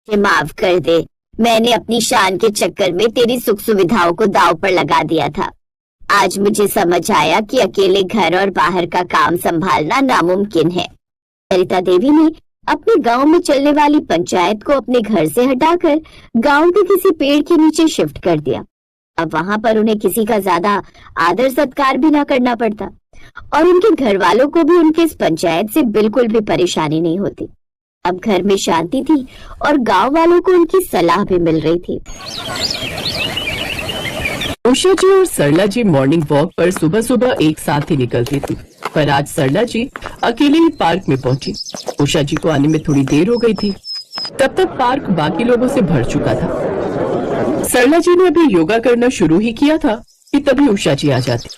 मुझे माफ कर दे। मैंने अपनी शान के चक्कर में तेरी सुख सुविधाओं को दांव पर लगा दिया था। आज मुझे समझ आया कि अकेले घर और बाहर का काम संभालना नामुमकिन है। सरिता देवी ने अपने गांव में चलने वाली पंचायत को अपने घर से हटाकर गांव के किसी पेड़ के नीचे शिफ्ट कर दिया। अब वहां पर उन्हें किसी का ज्यादा आदर सत्कार भी ना करना पड़ता और उनके घर वालों को भी उनके इस पंचायत से बिल्कुल भी परेशानी नहीं होती। अब घर में शांति थी और गांव वालों को उनकी सलाह भी मिल रही थी। उषा जी और सरला जी मॉर्निंग वॉक पर सुबह सुबह एक साथ ही निकलती थी, पर आज सरला जी अकेले ही पार्क में पहुंची। उषा जी को आने में थोड़ी देर हो गई थी। तब तक पार्क बाकी लोगों से भर चुका था। सरला जी ने अभी योगा करना शुरू ही किया था कि तभी उषा जी आ जाती।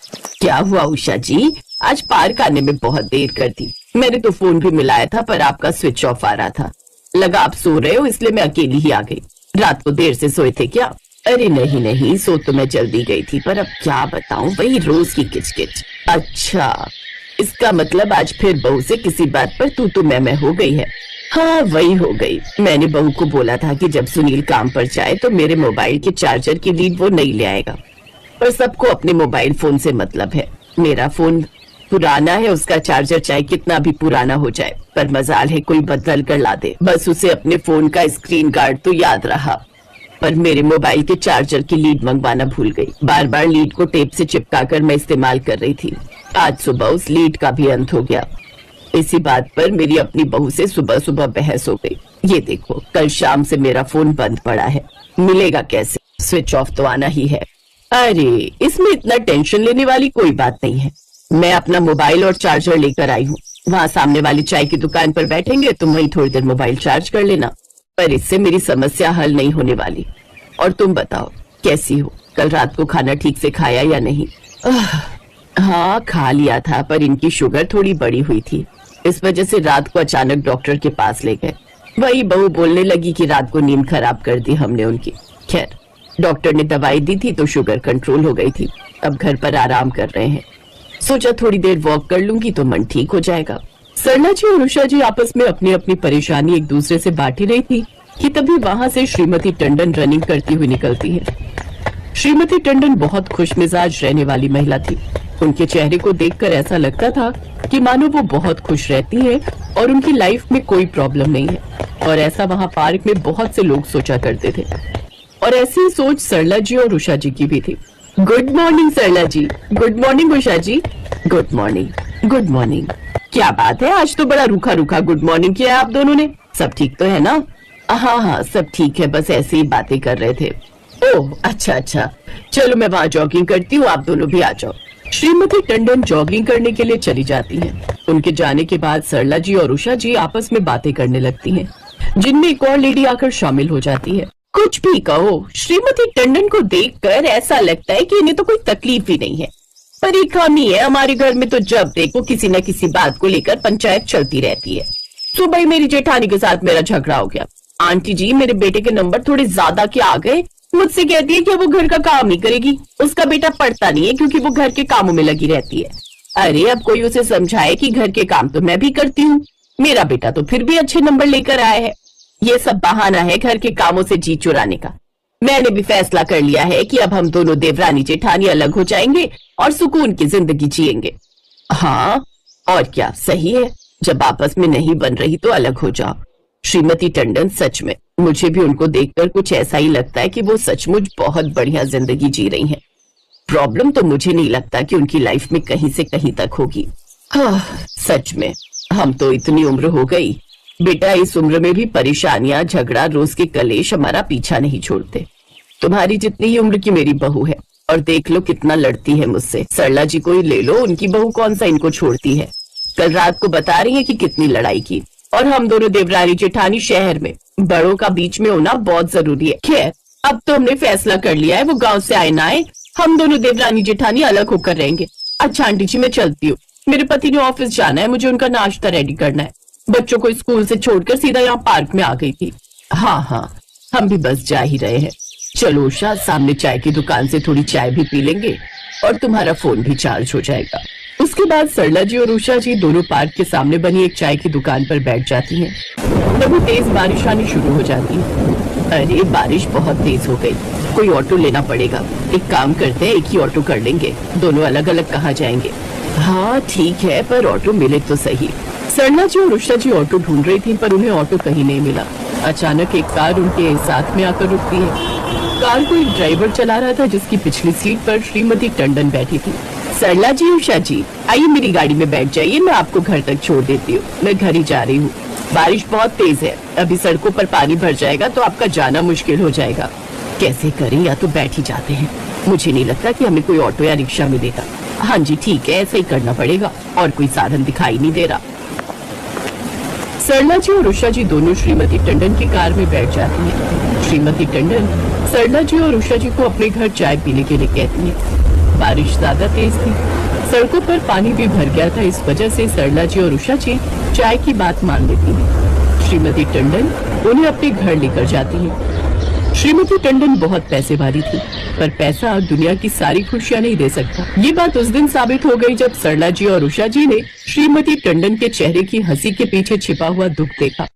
क्या हुआ उषा जी, आज पार्क आने में बहुत देर कर दी। मैंने तो फोन भी मिलाया था पर आपका स्विच ऑफ आ रहा था। लगा आप सो रहे हो इसलिए मैं अकेली ही आ गई। रात को देर से सोए थे क्या? अरे नहीं नहीं, सो तो मैं जल्दी गई थी, पर अब क्या बताऊं, वही रोज की किचकिच। अच्छा, इसका मतलब आज फिर बहू से किसी बात पर तू मैं हो गई है। हाँ वही हो गई। मैंने बहू को बोला था कि जब सुनील काम पर जाए तो मेरे मोबाइल के चार्जर की लीड वो नहीं ले आएगा, पर सबको अपने मोबाइल फोन से मतलब है। मेरा फोन पुराना है, उसका चार्जर चाहे कितना भी पुराना हो जाए, पर मजाल है कोई बदल कर ला दे। बस उसे अपने फोन का स्क्रीन गार्ड तो याद रहा, पर मेरे मोबाइल के चार्जर की लीड मंगवाना भूल गई। बार बार लीड को टेप से चिपकाकर मैं इस्तेमाल कर रही थी। आज सुबह उस लीड का भी अंत हो गया। इसी बात पर मेरी अपनी बहू से सुबह सुबह बहस हो गई। ये देखो, कल शाम से मेरा फोन बंद पड़ा है, मिलेगा कैसे? स्विच ऑफ तो आना ही है। अरे इसमें इतना टेंशन लेने वाली कोई बात नहीं है। मैं अपना मोबाइल और चार्जर लेकर आई हूँ। वहाँ सामने वाली चाय की दुकान पर बैठेंगे, तुम वहीं थोड़ी देर मोबाइल चार्ज कर लेना। पर इससे मेरी समस्या हल नहीं होने वाली। और तुम बताओ कैसी हो? कल रात को खाना ठीक से खाया या नहीं? हाँ खा लिया था, पर इनकी शुगर थोड़ी बढ़ी हुई थी, इस वजह से रात को अचानक डॉक्टर के पास ले गए। वही बहू बोलने लगी कि रात को नींद खराब कर दी हमने उनकी। खैर डॉक्टर ने दवाई दी थी तो शुगर कंट्रोल हो गई थी। अब घर पर आराम कर रहे हैं। सोचा थोड़ी देर वॉक कर लूंगी तो मन ठीक हो जाएगा। सरला जी और उषा जी आपस में अपनी अपनी परेशानी एक दूसरे से बांट ही रही थी कि तभी वहां से श्रीमती टंडन रनिंग करती हुई निकलती है। श्रीमती टंडन बहुत खुश मिजाज रहने वाली महिला थी। उनके चेहरे को देखकर ऐसा लगता था कि मानो वो बहुत खुश रहती है और उनकी लाइफ में कोई प्रॉब्लम नहीं है। और ऐसा वहाँ पार्क में बहुत से लोग सोचा करते थे, और ऐसी ही सोच सरला जी और उषा जी की भी थी। Good morning Sarla ji. Good morning Usha ji. Good morning. Good morning. क्या बात है, आज तो बड़ा रूखा रूखा गुड मॉर्निंग किया आप दोनों ने। सब ठीक तो है ना? हाँ हाँ सब ठीक है, बस ऐसे ही बातें कर रहे थे। ओह अच्छा अच्छा, चलो मैं वहाँ जॉगिंग करती हूँ, आप दोनों भी आ जाओ। श्रीमती टंडन जॉगिंग करने के लिए चली जाती हैं। उनके जाने के बाद सरला जी और उषा जी आपस में बातें करने लगती हैं, जिनमें एक और लेडी आकर शामिल हो जाती है। कुछ भी कहो, श्रीमती टंडन को देखकर ऐसा लगता है कि इन्हें तो कोई तकलीफ ही नहीं है, पर एक खामी है हमारे घर में, तो जब देखो किसी न किसी बात को लेकर पंचायत चलती रहती है। सुबह ही मेरी जेठानी के साथ मेरा झगड़ा हो गया। आंटी जी मेरे बेटे के नंबर थोड़े ज्यादा के आ गए। मुझसे कहती है कि वो घर का काम नहीं करेगी, उसका बेटा पढ़ता नहीं है क्योंकि वो घर के कामों में लगी रहती है। अरे अब कोई उसे समझाए कि घर के काम तो मैं भी करती हूँ, मेरा बेटा तो फिर भी अच्छे नंबर लेकर आया है। ये सब बहाना है घर के कामों से जी चुराने का। मैंने भी फैसला कर लिया है कि अब हम दोनों देवरानी जेठानी अलग हो जाएंगे और सुकून की जिंदगी जिएंगे। हाँ और क्या, सही है, जब आपस में नहीं बन रही तो अलग हो जाओ। श्रीमती टंडन सच में मुझे भी उनको देखकर कुछ ऐसा ही लगता है कि वो सचमुच बहुत बढ़िया जिंदगी जी रही हैं। प्रॉब्लम तो मुझे नहीं लगता कि उनकी लाइफ में कहीं से कहीं तक होगी। सच में हम तो इतनी उम्र हो गई, बेटा इस उम्र में भी परेशानियां, झगड़ा, रोज के कलेश हमारा पीछा नहीं छोड़ते। तुम्हारी जितनी ही उम्र की मेरी बहू है और देख लो कितना लड़ती है मुझसे। सरला जी को ही ले लो, उनकी बहू कौन सा इनको छोड़ती है। कल रात को बता रही है कि कितनी लड़ाई की। और हम दोनों देवरानी जेठानी शहर में, बड़ों का बीच में होना बहुत जरूरी है। खैर अब तो हमने फैसला कर लिया है, वो गांव से आए ना आए, हम दोनों देवरानी जेठानी अलग होकर रहेंगे। अच्छा आंटी जी मैं चलती हूँ, मेरे पति ने ऑफिस जाना है, मुझे उनका नाश्ता रेडी करना है। बच्चों को स्कूल से छोड़कर सीधा यहाँ पार्क में आ गई थी। हाँ हाँ हम भी बस जा ही रहे हैं। चलो उषा, सामने चाय की दुकान से थोड़ी चाय भी पी लेंगे और तुम्हारा फोन भी चार्ज हो जाएगा। उसके बाद सरला जी और उषा जी दोनों पार्क के सामने बनी एक चाय की दुकान पर बैठ जाती हैं। तभी तेज बारिश आनी शुरू हो जाती है। अरे बारिश बहुत तेज हो गई, कोई ऑटो लेना पड़ेगा। एक काम करते हैं, एक ही ऑटो कर लेंगे, दोनों अलग अलग कहाँ जाएंगे। हाँ ठीक है, पर ऑटो मिले तो सही। सरला जी और उषा जी ऑटो ढूंढ रही थी, पर उन्हें ऑटो कहीं नहीं मिला। अचानक एक कार उनके साथ में आकर रुकती है। कार को एक ड्राइवर चला रहा था, जिसकी पिछली सीट पर श्रीमती टंडन बैठी थी। सरला जी, उषा जी, आइए मेरी गाड़ी में बैठ जाइए, मैं आपको घर तक छोड़ देती हूँ। मैं घर ही जा रही हूँ, बारिश बहुत तेज है, अभी सड़कों पर पानी भर जाएगा तो आपका जाना मुश्किल हो जाएगा। कैसे करें, या तो बैठ ही जाते हैं। मुझे नहीं लगता कि हमें कोई ऑटो या रिक्शा मिलेगा। हाँ जी ठीक है, ऐसा ही करना पड़ेगा, और कोई साधन दिखाई नहीं दे रहा। सरला जी और उषा जी दोनों श्रीमती टंडन की कार में बैठ जाती हैं। श्रीमती टंडन सरला जी और उषा जी को अपने घर चाय पीने के लिए कहती हैं। बारिश ज्यादा तेज थी, सड़कों पर पानी भी भर गया था। इस वजह से सरला जी और उषा जी चाय की बात मान लेती हैं। श्रीमती टंडन उन्हें अपने घर लेकर जाती हैं। श्रीमती टंडन बहुत पैसे वाली थी, पर पैसा दुनिया की सारी खुशियां नहीं दे सकता। ये बात उस दिन साबित हो गई जब सरला जी और उषा जी ने श्रीमती टंडन के चेहरे की हंसी के पीछे छिपा हुआ दुख देखा।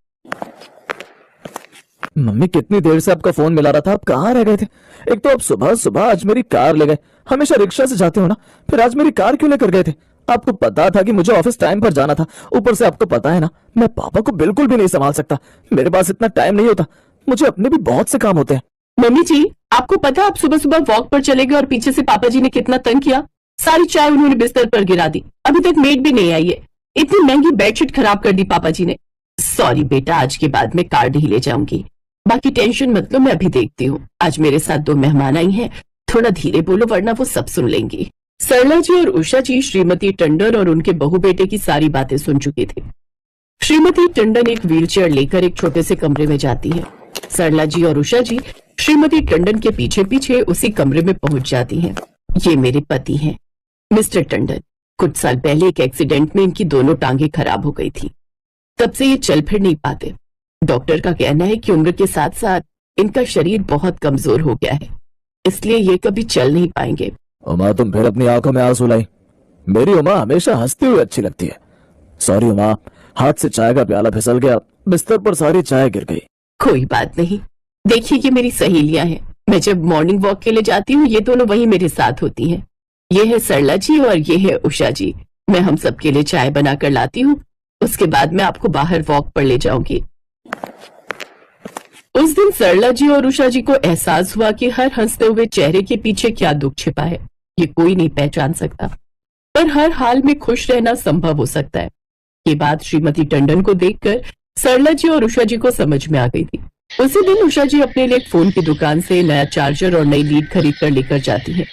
मम्मी, कितनी देर से आपका फोन मिला रहा था, आप कहाँ रह गए थे? एक तो आप सुबह सुबह आज मेरी कार ले गए, हमेशा रिक्शा से जाते हो ना, फिर आज मेरी कार क्यों लेकर गए थे? आपको पता था कि मुझे ऑफिस टाइम पर जाना था, ऊपर से आपको पता है ना मैं पापा को बिल्कुल भी नहीं संभाल सकता, मेरे पास इतना टाइम नहीं होता, मुझे अपने भी बहुत से काम होते हैं। मम्मी जी, आपको पता है आप सुबह सुबह वॉक पर चले गए और पीछे से पापा जी ने कितना तंग किया। सारी चाय उन्होंने बिस्तर पर गिरा दी, अभी तक मेड भी नहीं आई है। इतनी महंगी बेडशीट खराब कर दी पापा जी ने। सॉरी बेटा, आज के बाद मैं कार नहीं ले जाऊंगी, बाकी टेंशन मत लो, मैं अभी देखती हूँ। आज मेरे साथ 2 मेहमान आई हैं, थोड़ा धीरे बोलो वरना वो सब सुन लेंगी। सरला जी और उषा जी श्रीमती टंडन और उनके बहू बेटे की सारी बातें सुन चुकी थी। श्रीमती टंडन एक व्हीलचेयर लेकर एक छोटे से कमरे में जाती है। सरला जी और उषा जी श्रीमती टंडन के पीछे पीछे उसी कमरे में पहुंच जाती हैं। ये मेरे पति हैं, मिस्टर टंडन। कुछ साल पहले एक एक्सीडेंट में इनकी दोनों टांगे खराब हो गई थी, तब से ये चल फिर नहीं पाते। डॉक्टर का कहना है कि उम्र के साथ साथ इनका शरीर बहुत कमजोर हो गया है, इसलिए ये कभी चल नहीं पाएंगे। उमा, तुम फिर अपनी आंखों में आंसू लाई। मेरी उमा हमेशा हंसती हुई अच्छी लगती है। सॉरी उमा, हाथ से चाय का प्याला फिसल गया, बिस्तर पर सारी चाय गिर गई। कोई बात नहीं, देखिए ये मेरी सहेलियां हैं, मैं जब मॉर्निंग वॉक के लिए जाती हूँ ये दोनों वहीं मेरे साथ होती हैं। ये है सरला जी और ये है उषा जी। मैं हम सबके लिए चाय बनाकर लाती हूँ, उसके बाद मैं आपको बाहर वॉक पर ले जाऊंगी। उस दिन सरला जी और उषा जी को एहसास हुआ कि हर हंसते हुए चेहरे के पीछे क्या दुख छिपा है, ये कोई नहीं पहचान सकता, पर हर हाल में खुश रहना संभव हो सकता है। ये बात श्रीमती टंडन को देखकर सरला जी और उषा जी को समझ में आ गई थी। उसी दिन उषा जी अपने लिए फोन की दुकान से नया चार्जर और नई लीड खरीद कर लेकर जाती है।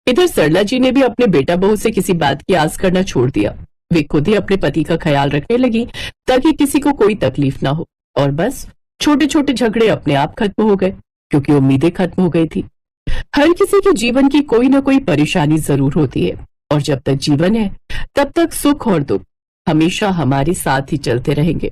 इधर सरला जी ने भी अपने बेटा बहू से किसी बात की आस करना छोड़ दिया। वे खुद ही अपने पति का ख्याल रखने लगी ताकि किसी को कोई तकलीफ ना हो, और बस छोटे छोटे झगड़े अपने आप खत्म हो गए, क्योंकि उम्मीदें खत्म हो गई थी। हर किसी के जीवन की कोई ना कोई परेशानी जरूर होती है, और जब तक जीवन है तब तक सुख और दुख हमेशा हमारे साथ ही चलते रहेंगे।